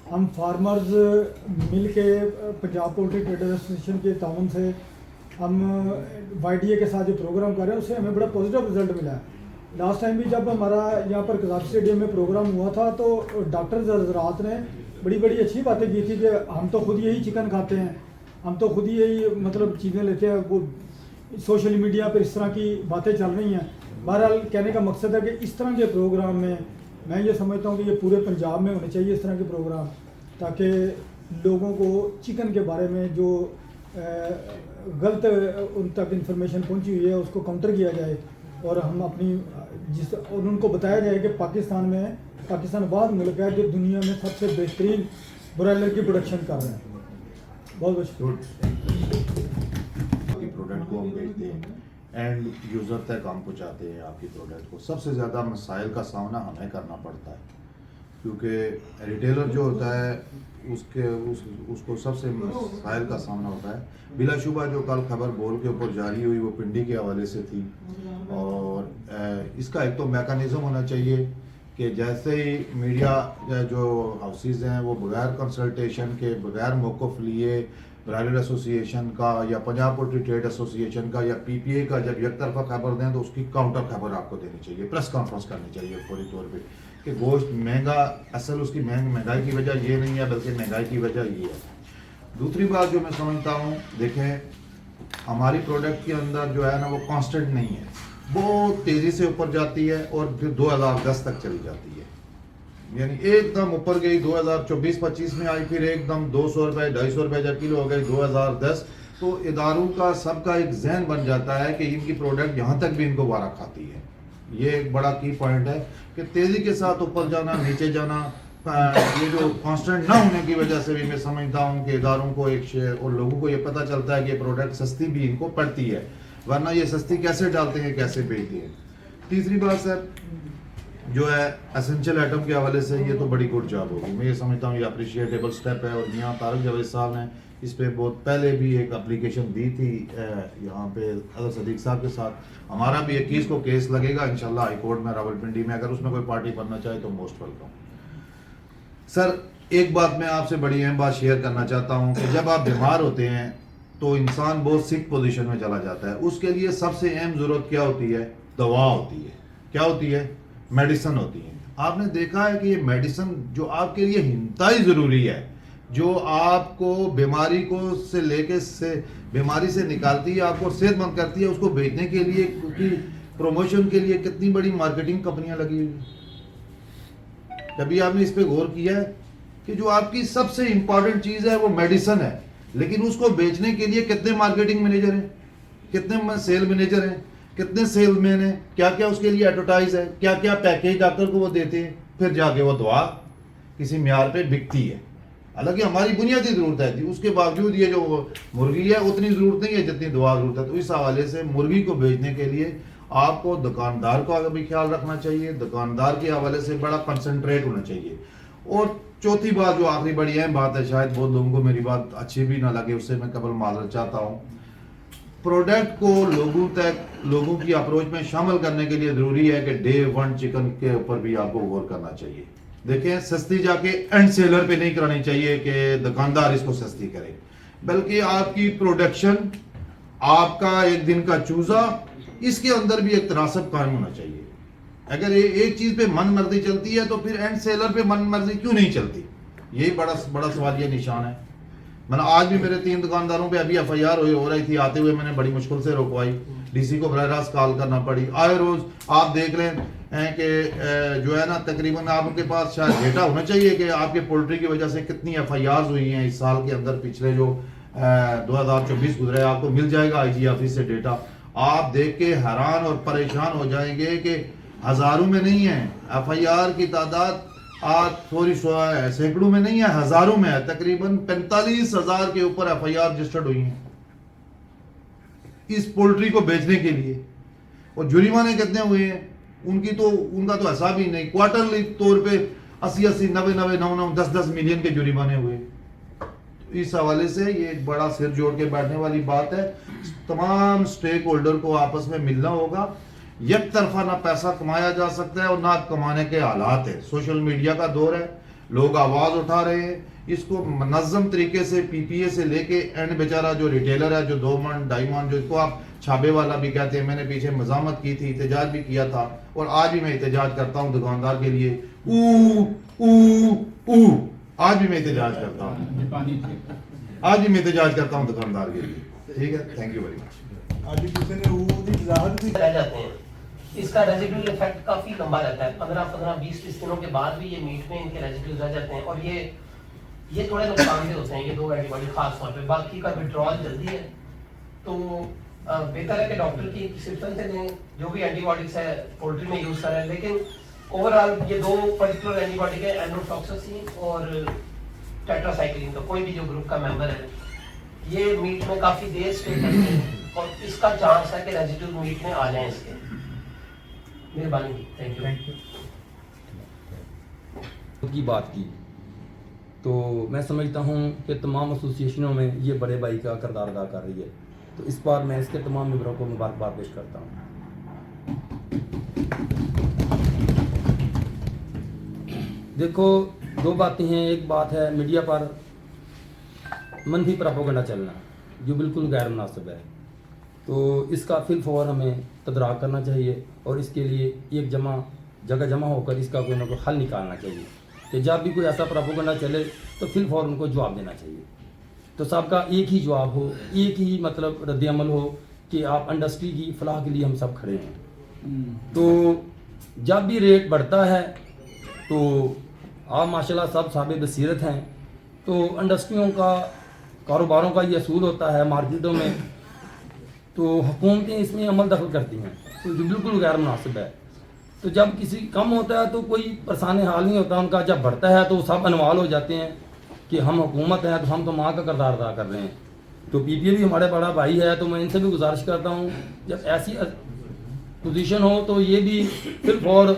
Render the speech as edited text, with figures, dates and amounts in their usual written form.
हम फार्मर्स मिल के Punjab poultry trader association के ताउन से हम YDA के साथ जो प्रोग्राम कर रहे हैं उससे हमें बड़ा पॉजिटिव रिजल्ट मिला है। लास्ट टाइम भी जब हमारा यहाँ पर कज़ाफ स्टेडियम में प्रोग्राम हुआ था तो डॉक्टर्स हजरात ने बड़ी बड़ी अच्छी बातें की थी कि हम तो खुद यही चिकन खाते हैं, हम तो खुद यही मतलब चीज़ें लेते हैं। वो सोशल मीडिया पर इस तरह की बातें चल रही हैं। बहरहाल कहने का मकसद है कि इस तरह के प्रोग्राम में मैं ये समझता हूँ कि ये पूरे पंजाब में होने चाहिए इस तरह के प्रोग्राम, ताकि लोगों को चिकन के बारे में जो गलत उन तक इंफॉर्मेशन पहुंची हुई है उसको काउंटर किया जाए और हम अपनी और उनको बताया जाए कि पाकिस्तान वाद मुल्क है जो दुनिया में सबसे बेहतरीन ब्रॉयलर की प्रोडक्शन कर रहे हैं। बहुत बहुत प्रोडक्ट को हम बेचते हैं एंड यूज़र तक हम पहुँचाते हैं आपकी प्रोडक्ट को। सबसे ज़्यादा मसाइल का सामना हमें करना पड़ता है क्योंकि रिटेलर जो होता है उसको सबसे मसाइल का सामना होता है। बिलाशुबा जो कल खबर बोल के ऊपर जारी हुई वो पिंडी के हवाले से थी और इसका एक तो मैकेनिज़्म होना चाहिए कि जैसे ही मीडिया जो हाउसेस हैं वो बगैर कंसल्टेशन के बगैर मौक़िफ़ लिए ब्रॉयलर एसोसिएशन का या पंजाब पोल्ट्री ट्रेड एसोसिएशन का या PPA का जब एक तरफा खबर दें तो उसकी काउंटर खबर आपको देनी चाहिए, प्रेस कॉन्फ्रेंस करनी चाहिए फौरी तौर पे कि गोश्त महंगा, असल उसकी महंगाई की वजह ये नहीं है बल्कि महंगाई की वजह ये है। दूसरी बात जो मैं समझता हूँ, देखें हमारी प्रोडक्ट के अंदर जो है ना वो कांस्टेंट नहीं है, बहुत तेज़ी से ऊपर जाती है और फिर 2010 तक चली जाती है। यानी एकदम ऊपर गई 2024-25 में आई, फिर एकदम 200 रुपये 250 रुपये जब किलो हो गई 2010। तो इदारों का सबका एक जहन बन जाता है कि इनकी प्रोडक्ट यहाँ तक भी इनको वारा खाती है। ये एक बड़ा की पॉइंट है कि तेज़ी के साथ ऊपर जाना नीचे जाना, ये जो कांस्टेंट ना होने की वजह से भी मैं समझता हूँ कि इदारों को एक शेयर और लोगों को ये पता चलता है कि ये प्रोडक्ट सस्ती भी इनको पड़ती है, वरना ये सस्ती कैसे डालते हैं कैसे बेचते हैं। तीसरी बात सर जो है एसेंशियल आइटम के हवाले से ये तो बड़ी गुड जॉब होगी, मैं ये समझता हूँ ये अप्रिशिएटेबल स्टेप है। और यहाँ तारक जावेद साहब ने इस पे बहुत पहले भी एक एप्लीकेशन दी थी यहाँ पे अदर सदीक साहब के साथ। हमारा भी 21 को केस लगेगा इंशाल्लाह हाई कोर्ट में रावलपिंडी में, अगर उसमें कोई पार्टी बनना चाहे तो मोस्ट वेलकम। सर एक बात मैं आपसे बड़ी अहम बात शेयर करना चाहता हूँ कि जब आप बीमार होते हैं तो इंसान बहुत सिक पोजीशन में चला जाता है, उसके लिए सबसे अहम ज़रूरत क्या होती है? दवा होती है। क्या होती है? मेडिसिन होती है। आपने देखा है कि ये मेडिसिन जो आपके लिए इंतहाई ज़रूरी है, जो आपको बीमारी को से लेके से बीमारी से निकालती है, आपको सेहतमंद करती है, उसको बेचने के लिए क्योंकि प्रमोशन के लिए कितनी बड़ी मार्केटिंग कंपनियां लगी हुई हैं। कभी आपने इस पे गौर किया है कि जो आपकी सबसे इंपॉर्टेंट चीज़ है वो मेडिसिन है, लेकिन उसको बेचने के लिए कितने मार्केटिंग मैनेजर हैं, कितने सेल मैनेजर हैं, कितने सेलमैन हैं, क्या क्या उसके लिए एडवर्टाइज है, क्या क्या पैकेज डॉक्टर को वो देते हैं, फिर जाके वो दवा किसी म्यार पे बिकती है। हालांकि हमारी बुनियादी ज़रूरत है, उसके बावजूद ये जो मुर्गी है उतनी ज़रूरत नहीं है जितनी दवा ज़रूरत है। तो इस हवाले से मुर्गी को बेचने के लिए आपको दुकानदार का भी ख्याल रखना चाहिए, दुकानदार के हवाले से बड़ा कंसंट्रेट होना चाहिए। और चौथी बात जो आखिरी बड़ी अहम बात है, शायद बहुत लोगों को मेरी बात अच्छी भी ना लगे, उससे मैं कबल माजरत चाहता हूँ, प्रोडक्ट को लोगों की अप्रोच में शामिल करने के लिए ज़रूरी है कि डे 1 चिकन के ऊपर भी आपको गौर करना चाहिए। देखें सस्ती जाके एंड सेलर पे नहीं करानी चाहिए कि दुकानदार इसको सस्ती करे, बल्कि आपकी प्रोडक्शन, आपका एक दिन का चूजा, इसके अंदर भी एक तनासब कायम होना चाहिए। अगर ये एक चीज़ पे मन मर्जी चलती है तो फिर एंड सेलर पे मन मर्जी क्यों नहीं चलती? यही बड़ा सवालिया निशान है। मैंने आज भी मेरे 3 दुकानदारों पे अभी FIR हो रही थी, आते हुए मैंने बड़ी मुश्किल से रोकवाई, DC को बराह रास्त कॉल करना पड़ी। आए रोज़ आप देख रहे हैं कि जो है ना तकरीबन आपके पास शायद डेटा होना चाहिए कि आपके पोल्ट्री की वजह से कितनी FIRs हुई हैं इस साल के अंदर, पिछले जो 2024 गुजरे, आपको मिल जाएगा IG ऑफिस से डेटा। आप देख के हैरान और परेशान हो जाएंगे कि हज़ारों में नहीं है FIR की तादाद, आज थोड़ी सैकड़ों में नहीं है, हज़ारों में है। तकरीबन 45,000 के ऊपर FIR रजिस्टर्ड हुई हैं इस पोल्ट्री को बेचने के लिए। और जुर्माने कितने हुए हैं उनका तो हिसाब ही नहीं। क्वार्टरली तौर पे 80-80, 90-90, 9-9, 10-10 मिलियन के जुर्माने हुए। तो इस हवाले से ये एक बड़ा सिर जोड़ के बैठने वाली बात है। तमाम स्टेक होल्डर को आपस में मिलना होगा। एक तरफा ना पैसा कमाया जा सकता है और ना कमाने के हालात है। सोशल मीडिया का दौर है, لوگ آواز اٹھا رہے ہیں. اس کو منظم طریقے سے پی پی اے سے لے کے اینڈ بیچارہ جو ریٹیلر ہے جو 2 من 2.5 من جو اس کو آپ چھابے والا بھی کہتے ہیں, میں نے پیچھے مزاحمت کی تھی, احتجاج بھی کیا تھا, اور آج بھی میں احتجاج کرتا ہوں دکاندار کے لیے. آج بھی میں احتجاج کرتا ہوں, آج بھی میں احتجاج کرتا ہوں دکاندار کے لیے. ٹھیک ہے, تھینک یو ویری مچ. آج بھی کسی نے وہ وضاحت بھی رہ جاتے ہیں. اس کا ریزیڈول افیکٹ کافی لمبا رہتا ہے, 15-20 دنوں کے بعد بھی یہ میٹ میں ان کے ریزیڈول رہ جاتے ہیں, اور یہ تھوڑے نقصان دہ ہوتے ہیں, یہ 2 اینٹی باڈی خاص طور پہ. باقی کا وڈرال جلدی ہے, تو بہتر ہے کہ ڈاکٹر کی پرسکرپشن سے لیں جو بھی اینٹی باڈیز ہے پولٹری میں یوز کریں. لیکن اوور آل یہ 2 پرٹیکولر اینٹی باڈی ہے, اینوفلاکساسین اور ٹیٹراسائکلین, تو کوئی بھی جو گروپ کا ممبر ہے یہ میٹ میں کافی دیر اسٹے کرتے ہیں, اور اس کا چانس ہے کہ ریزیڈول میٹ میں آ جائیں اس کے. مہربانی, تھینک یو. کی بات کی تو میں سمجھتا ہوں کہ تمام ایسوسیشنوں میں یہ بڑے بھائی کا کردار ادا کر رہی ہے, تو اس بار میں اس کے تمام ممبروں کو مبارکباد پیش کرتا ہوں. دیکھو 2 باتیں ہیں. ایک بات ہے میڈیا پر منفی پروپیگنڈا چلنا جو بالکل غیر مناسب ہے, تو اس کا فی الفور ہمیں تدارک کرنا چاہیے, اور اس کے لیے ایک جگہ جمع ہو کر اس کا کوئی نہ کوئی حل نکالنا چاہیے کہ جب بھی کوئی ایسا پروپیگنڈا چلے تو فی الفور ان کو جواب دینا چاہیے. تو سب کا ایک ہی جواب ہو, ایک ہی مطلب رد عمل ہو کہ آپ انڈسٹری کی فلاح کے لیے ہم سب کھڑے ہیں. تو جب بھی ریٹ بڑھتا ہے تو آپ ماشاءاللہ سب صاحب بصیرت ہیں, تو انڈسٹریوں کا کاروباروں کا یہ اصول ہوتا ہے مارکیٹوں میں, تو حکومتیں اس میں عمل دخل کرتی ہیں, تو جو بالکل غیر مناسب ہے. تو جب کسی کم ہوتا ہے تو کوئی پریشان حال نہیں ہوتا ان کا, جب بڑھتا ہے تو سب انوال ہو جاتے ہیں کہ ہم حکومت ہیں تو ہم تو ماں کا کردار ادا کر رہے ہیں. تو پی پی اے بھی ہمارے بڑا بھائی ہے, تو میں ان سے بھی گزارش کرتا ہوں جب ایسی پوزیشن ہو تو یہ بھی فی الفور